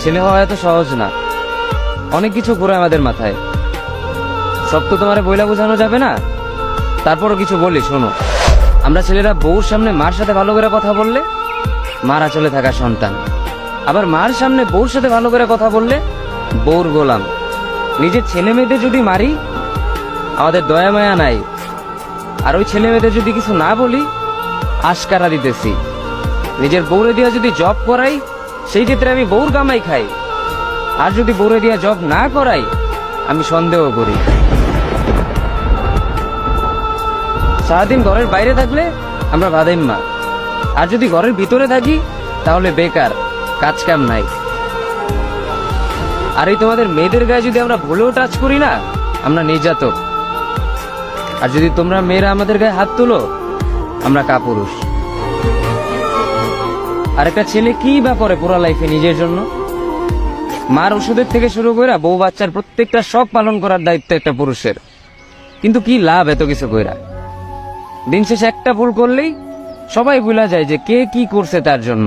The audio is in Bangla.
ছেলে হওয়া এত সহজ না, অনেক কিছু ঘুরে আমাদের মাথায়। সব তো তোমারে বইলা বোঝানো যাবে না, তারপরও কিছু বলি শোনো। আমরা ছেলেরা বউর সামনে মার সাথে ভালো করে কথা বললে মার আঁচলে থাকা সন্তান, আবার মার সামনে বউর সাথে ভালো করে কথা বললে বউর গোলাম। নিজের ছেলে মেয়েদের যদি মারি আমাদের দয়া মায়া নাই, আর ওই ছেলে মেয়েদের যদি কিছু না বলি আশকারা দিতেছি। নিজের বউরে দিয়া যদি জব করাই সেই ক্ষেত্রে আমি বউর কামাই খাই, আর যদি বউরে দিয়া জব না করাই আমি সন্দেহ করি। সারাদিন ঘরের বাইরে থাকলে আমরা বাদাইম্মা, আর যদি ঘরের ভিতরে থাকি তাহলে বেকার, কাজ কাম নাই। আর এই তোমাদের মেয়েদের গায়ে যদি আমরা ভুলেও টাচ করি না আমরা নির্যাতক, আর যদি তোমরা মেয়েরা আমাদের গায়ে হাত তুলো আমরা কাপুরুষ। আর একটা ছেলে কি বা করে পুরা লাইফে নিজের জন্য? মার ওষুধের থেকে শুরু করে বউ বাচ্চার প্রত্যেকটা সব পালন করার দায়িত্ব একটা পুরুষের। কিন্তু কি লাভ এত কিছু কইরা? দিন শেষে একটা ভুল করলেই সবাই ভুলা যায় যে কে কি করছে তার জন্য।